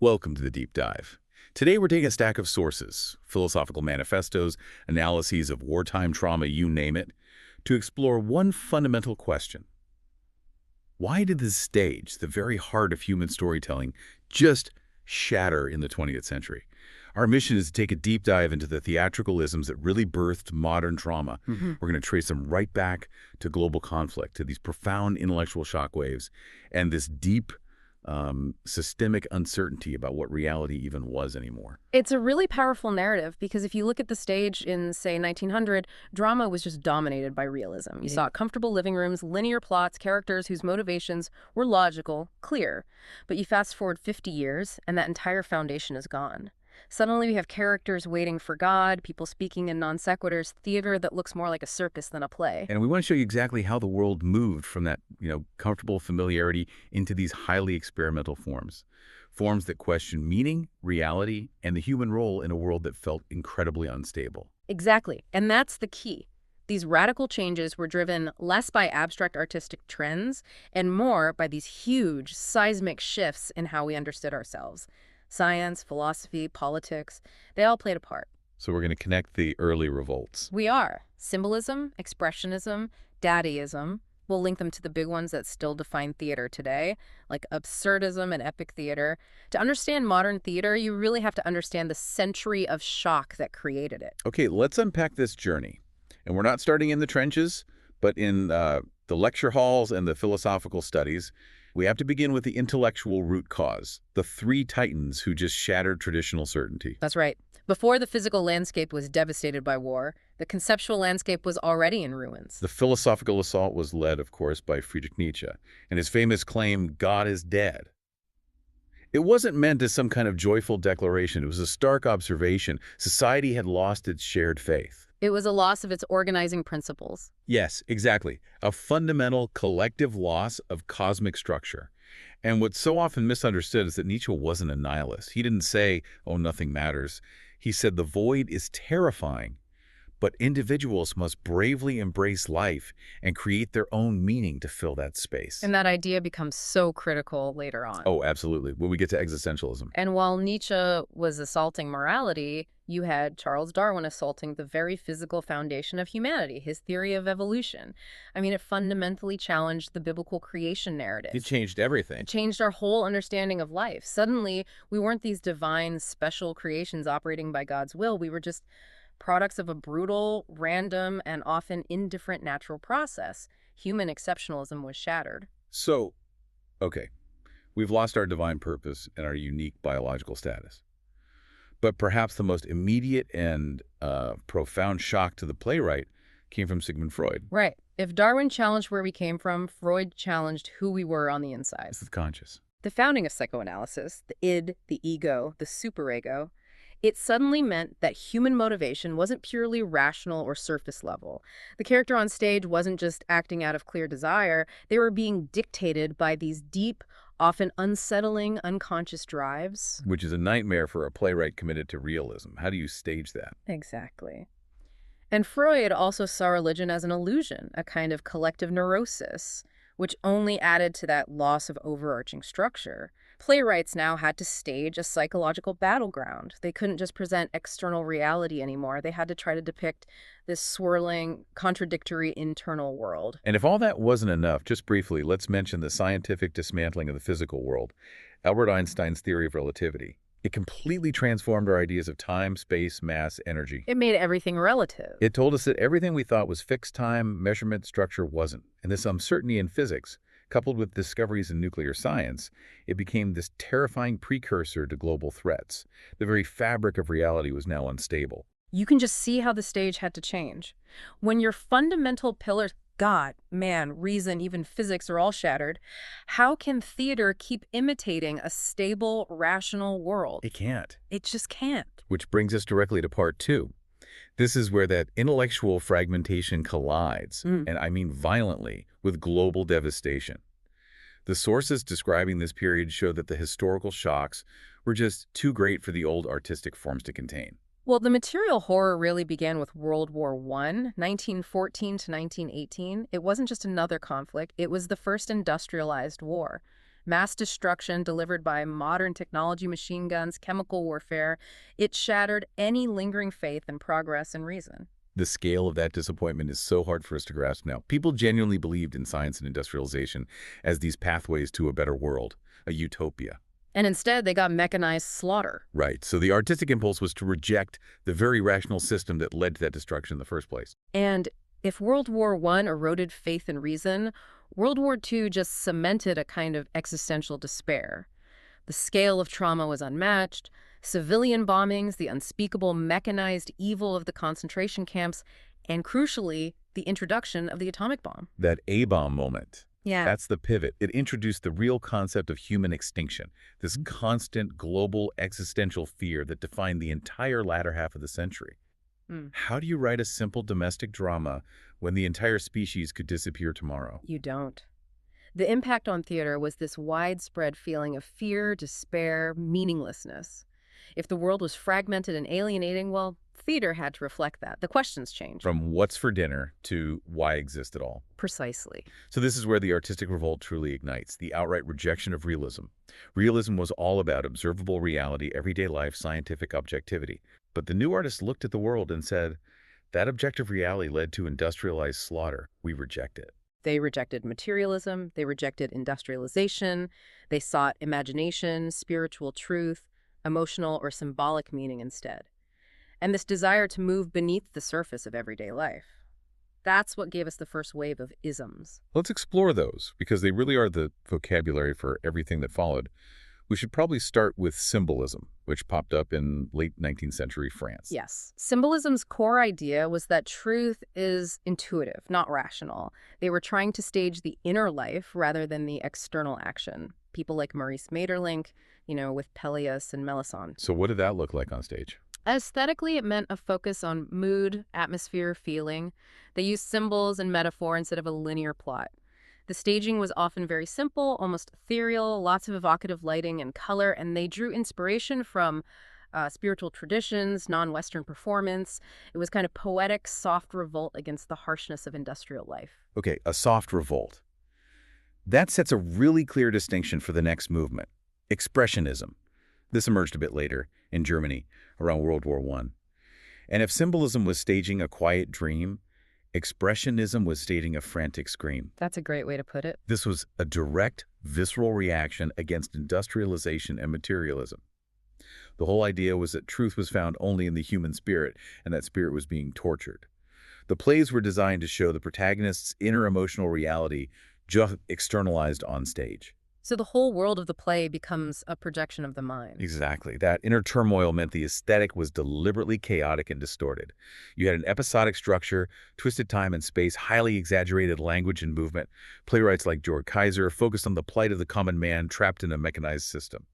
Welcome to the Deep Dive. Today we're taking a stack of sources, philosophical manifestos, analyses of wartime trauma, you name it, to explore one fundamental question. Why did the stage, the very heart of human storytelling, just shatter in the 20th century? Our mission is to take a deep dive into the theatrical isms that really birthed modern trauma. We're going to trace them right back to global conflict, to these profound intellectual shockwaves, and this deep systemic uncertainty about what reality even was anymore. It's a really powerful narrative because if you look at the stage in, say, 1900, drama was just dominated by realism. You saw comfortable living rooms, linear plots, characters whose motivations were logical, clear. But you fast forward 50 years, and that entire foundation is gone. Suddenly we have characters waiting for God, people speaking in non sequiturs, theater that looks more like a circus than a play. And we want to show you exactly how the world moved from that, comfortable familiarity into these highly experimental forms. Forms that question meaning, reality, and the human role in a world that felt incredibly unstable. Exactly. And that's the key. These radical changes were driven less by abstract artistic trends and more by these huge, seismic shifts in how we understood ourselves. Science, philosophy, politics, they all played a part. So we're going to connect the early revolts. We are. Symbolism, expressionism, dadaism. We'll link them to the big ones that still define theater today, like absurdism and epic theater. To understand modern theater, you really have to understand the century of shock that created it. Okay, let's unpack this journey. And we're not starting in the trenches, but in the lecture halls and the philosophical studies. We have to begin with the intellectual root cause, the three titans who just shattered traditional certainty. That's right. Before the physical landscape was devastated by war, the conceptual landscape was already in ruins. The philosophical assault was led, of course, by Friedrich Nietzsche and his famous claim, God is dead. It wasn't meant as some kind of joyful declaration. It was a stark observation. Society had lost its shared faith. It was a loss of its organizing principles. Yes, exactly. A fundamental collective loss of cosmic structure. And what's so often misunderstood is that Nietzsche wasn't a nihilist. He didn't say, oh, nothing matters. He said the void is terrifying, but individuals must bravely embrace life and create their own meaning to fill that space. And that idea becomes so critical later on. Oh, absolutely. When we get to existentialism. And while Nietzsche was assaulting morality, you had Charles Darwin assaulting the very physical foundation of humanity, his theory of evolution. I mean, it fundamentally challenged the biblical creation narrative. It changed everything. It changed our whole understanding of life. Suddenly, we weren't these divine, special creations operating by God's will. We were just products of a brutal, random, and often indifferent natural process. Human exceptionalism was shattered. So, okay, we've lost our divine purpose and our unique biological status. But perhaps the most immediate and profound shock to the playwright came from Sigmund Freud. Right. If Darwin challenged where we came from, Freud challenged who we were on the inside. It's the conscious. The founding of psychoanalysis, the id, the ego, the superego, it suddenly meant that human motivation wasn't purely rational or surface level. The character on stage wasn't just acting out of clear desire. They were being dictated by these deep, often unsettling, unconscious drives. Which is a nightmare for a playwright committed to realism. How do you stage that? Exactly. And Freud also saw religion as an illusion, a kind of collective neurosis, which only added to that loss of overarching structure. Playwrights now had to stage a psychological battleground. They couldn't just present external reality anymore. They had to try to depict this swirling, contradictory internal world. And if all that wasn't enough, just briefly, let's mention the scientific dismantling of the physical world, Albert Einstein's theory of relativity. It completely transformed our ideas of time, space, mass, energy. It made everything relative. It told us that everything we thought was fixed time, measurement, structure wasn't. And this uncertainty in physics, coupled with discoveries in nuclear science, it became this terrifying precursor to global threats. The very fabric of reality was now unstable. You can just see how the stage had to change. When your fundamental pillars, God, man, reason, even physics are all shattered, how can theater keep imitating a stable, rational world? It can't. It just can't. Which brings us directly to part two. This is where that intellectual fragmentation collides, and I mean violently, with global devastation. The sources describing this period show that the historical shocks were just too great for the old artistic forms to contain. Well, the material horror really began with World War I, 1914 to 1918. It wasn't just another conflict. It was the first industrialized war. Mass destruction delivered by modern technology, machine guns, chemical warfare. It shattered any lingering faith in progress and reason. The scale of that disappointment is so hard for us to grasp now. People genuinely believed in science and industrialization as these pathways to a better world, a utopia. And instead, they got mechanized slaughter. Right, so the artistic impulse was to reject the very rational system that led to that destruction in the first place. And if World War I eroded faith and reason, World War II just cemented a kind of existential despair. The scale of trauma was unmatched. Civilian bombings, the unspeakable mechanized evil of the concentration camps, and crucially, the introduction of the atomic bomb. That A-bomb moment. Yeah. That's the pivot. It introduced the real concept of human extinction, this constant global existential fear that defined the entire latter half of the century. How do you write a simple domestic drama when the entire species could disappear tomorrow? You don't. The impact on theater was this widespread feeling of fear, despair, meaninglessness. If the world was fragmented and alienating, well, theater had to reflect that. The questions changed. From what's for dinner to why exist at all. Precisely. So this is where the artistic revolt truly ignites, the outright rejection of realism. Realism was all about observable reality, everyday life, scientific objectivity. But the new artists looked at the world and said, that objective reality led to industrialized slaughter. We reject it. They rejected materialism. They rejected industrialization. They sought imagination, spiritual truth, emotional or symbolic meaning instead. And this desire to move beneath the surface of everyday life. That's what gave us the first wave of isms. Let's explore those, because they really are the vocabulary for everything that followed. We should probably start with symbolism, which popped up in late 19th century France. Yes. Symbolism's core idea was that truth is intuitive, not rational. They were trying to stage the inner life rather than the external action. People like Maurice Maeterlinck, with Pelleas and Melisande. So what did that look like on stage? Aesthetically, it meant a focus on mood, atmosphere, feeling. They used symbols and metaphor instead of a linear plot. The staging was often very simple, almost ethereal, lots of evocative lighting and color, and they drew inspiration from spiritual traditions, non-Western performance. It was kind of poetic, soft revolt against the harshness of industrial life. Okay, a soft revolt. That sets a really clear distinction for the next movement, Expressionism. This emerged a bit later in Germany around World War I. And if symbolism was staging a quiet dream, Expressionism was staging a frantic scream. That's a great way to put it. This was a direct, visceral reaction against industrialization and materialism. The whole idea was that truth was found only in the human spirit, and that spirit was being tortured. The plays were designed to show the protagonist's inner emotional reality just externalized on stage. So the whole world of the play becomes a projection of the mind. Exactly. That inner turmoil meant the aesthetic was deliberately chaotic and distorted. You had an episodic structure, twisted time and space, highly exaggerated language and movement. Playwrights like George Kaiser focused on the plight of the common man trapped in a mechanized system.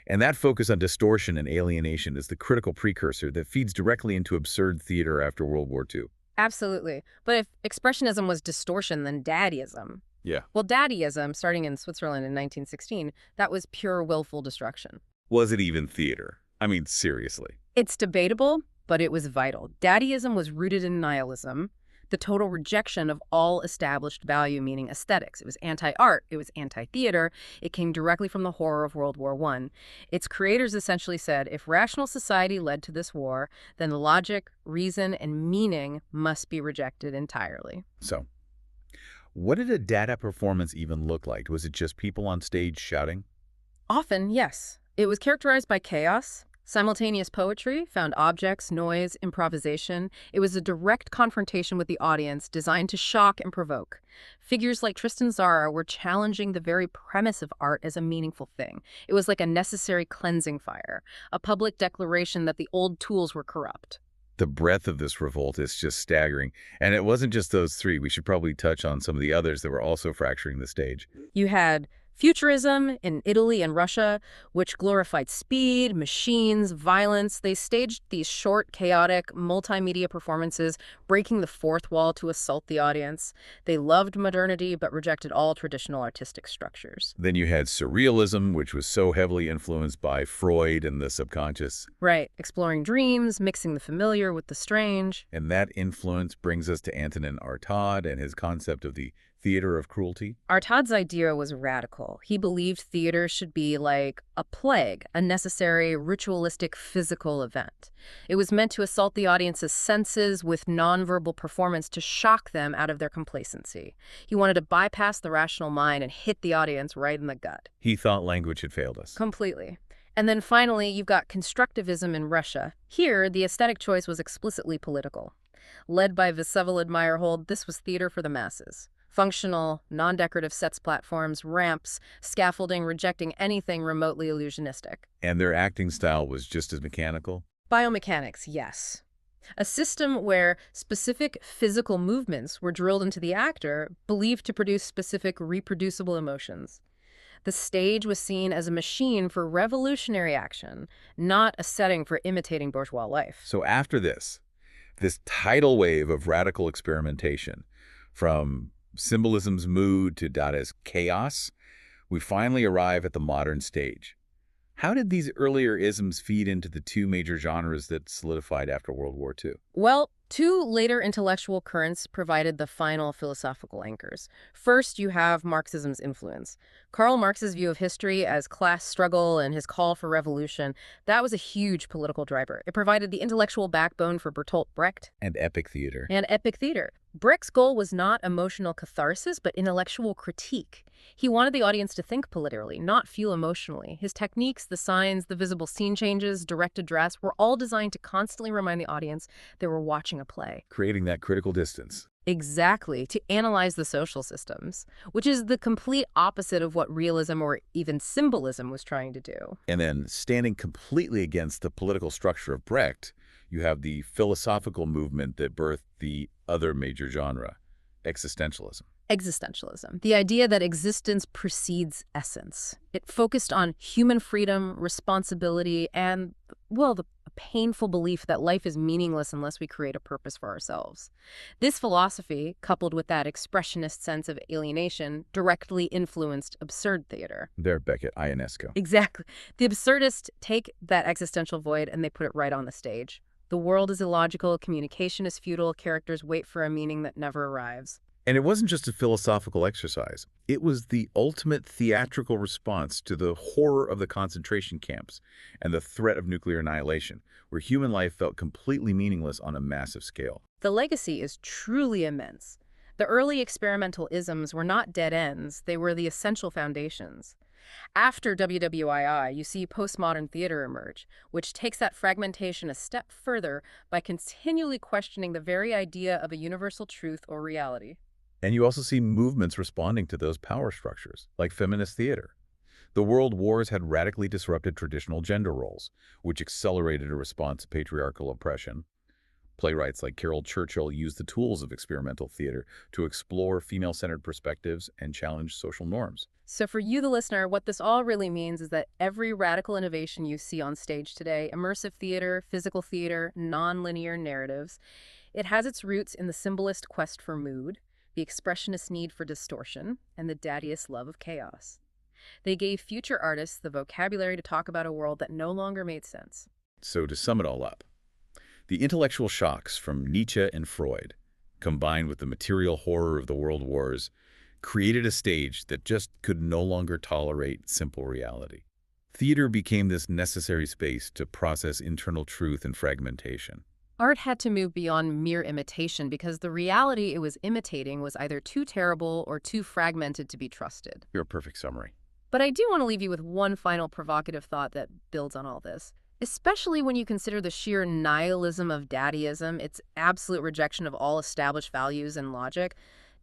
And that focus on distortion and alienation is the critical precursor that feeds directly into absurd theater after World War II. Absolutely. But if Expressionism was distortion, then Daddyism. Yeah. Well, Daddyism, starting in Switzerland in 1916, that was pure willful destruction. Was it even theater? I mean, seriously. It's debatable, but it was vital. Daddyism was rooted in nihilism, the total rejection of all established value, meaning aesthetics. It was anti-art. It was anti-theater. It came directly from the horror of World War I. Its creators essentially said, if rational society led to this war, then logic, reason, and meaning must be rejected entirely. So, what did a Dada performance even look like? Was it just people on stage shouting? Often, yes. It was characterized by chaos, simultaneous poetry, found objects, noise, improvisation. It was a direct confrontation with the audience designed to shock and provoke. Figures like Tristan Tzara were challenging the very premise of art as a meaningful thing. It was like a necessary cleansing fire, a public declaration that the old tools were corrupt. The breadth of this revolt is just staggering. And it wasn't just those three. We should probably touch on some of the others that were also fracturing the stage. You had Futurism in Italy and Russia, which glorified speed, machines, violence. They staged these short, chaotic, multimedia performances, breaking the fourth wall to assault the audience. They loved modernity, but rejected all traditional artistic structures. Then you had Surrealism, which was so heavily influenced by Freud and the subconscious. Right, exploring dreams, mixing the familiar with the strange. And that influence brings us to Antonin Artaud and his concept of the theater of cruelty? Artaud's idea was radical. He believed theater should be like a plague, a necessary, ritualistic, physical event. It was meant to assault the audience's senses with nonverbal performance to shock them out of their complacency. He wanted to bypass the rational mind and hit the audience right in the gut. He thought language had failed us. Completely. And then finally, you've got constructivism in Russia. Here, the aesthetic choice was explicitly political. Led by Vsevolod Meyerhold, this was theater for the masses. Functional, non-decorative sets, platforms, ramps, scaffolding, rejecting anything remotely illusionistic. And their acting style was just as mechanical? Biomechanics, yes. A system where specific physical movements were drilled into the actor, believed to produce specific reproducible emotions. The stage was seen as a machine for revolutionary action, not a setting for imitating bourgeois life. So after this tidal wave of radical experimentation, from symbolism's mood to Dada's chaos, we finally arrive at the modern stage. How did these earlier isms feed into the two major genres that solidified after World War II? Well, two later intellectual currents provided the final philosophical anchors. First, you have Marxism's influence. Karl Marx's view of history as class struggle and his call for revolution, that was a huge political driver. It provided the intellectual backbone for Bertolt Brecht. And epic theater. And epic theater. Brecht's goal was not emotional catharsis, but intellectual critique. He wanted the audience to think politically, not feel emotionally. His techniques, the signs, the visible scene changes, direct address, were all designed to constantly remind the audience they were watching a play. Creating that critical distance. Exactly, to analyze the social systems, which is the complete opposite of what realism or even symbolism was trying to do. And then, standing completely against the political structure of Brecht, you have the philosophical movement that birthed the other major genre, existentialism. Existentialism, the idea that existence precedes essence. It focused on human freedom, responsibility, and, well, the painful belief that life is meaningless unless we create a purpose for ourselves. This philosophy, coupled with that expressionist sense of alienation, directly influenced absurd theater. There, Beckett, Ionesco. Exactly. The absurdists take that existential void and they put it right on the stage. The world is illogical, communication is futile, characters wait for a meaning that never arrives. And it wasn't just a philosophical exercise. It was the ultimate theatrical response to the horror of the concentration camps and the threat of nuclear annihilation, where human life felt completely meaningless on a massive scale. The legacy is truly immense. The early experimental isms were not dead ends, they were the essential foundations. After WWII, you see postmodern theater emerge, which takes that fragmentation a step further by continually questioning the very idea of a universal truth or reality. And you also see movements responding to those power structures, like feminist theater. The world wars had radically disrupted traditional gender roles, which accelerated a response to patriarchal oppression. Playwrights like Carol Churchill used the tools of experimental theater to explore female-centered perspectives and challenge social norms. So for you, the listener, what this all really means is that every radical innovation you see on stage today, immersive theater, physical theater, non-linear narratives, it has its roots in the symbolist quest for mood, the expressionist need for distortion, and the daddiest love of chaos. They gave future artists the vocabulary to talk about a world that no longer made sense. So to sum it all up, the intellectual shocks from Nietzsche and Freud, combined with the material horror of the world wars, created a stage that just could no longer tolerate simple reality. Theater became this necessary space to process internal truth and fragmentation. Art had to move beyond mere imitation because the reality it was imitating was either too terrible or too fragmented to be trusted. You're a perfect summary. But I do want to leave you with one final provocative thought that builds on all this. Especially when you consider the sheer nihilism of daddyism, its absolute rejection of all established values and logic.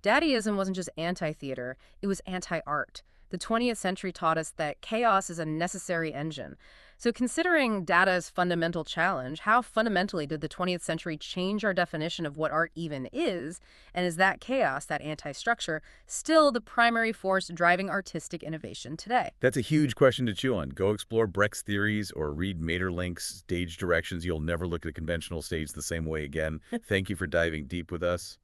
Daddyism wasn't just anti-theater, it was anti-art. The 20th century taught us that chaos is a necessary engine. So considering Dada's fundamental challenge, how fundamentally did the 20th century change our definition of what art even is? And is that chaos, that anti-structure, still the primary force driving artistic innovation today? That's a huge question to chew on. Go explore Brecht's theories or read Maeterlinck's stage directions. You'll never look at a conventional stage the same way again. Thank you for diving deep with us.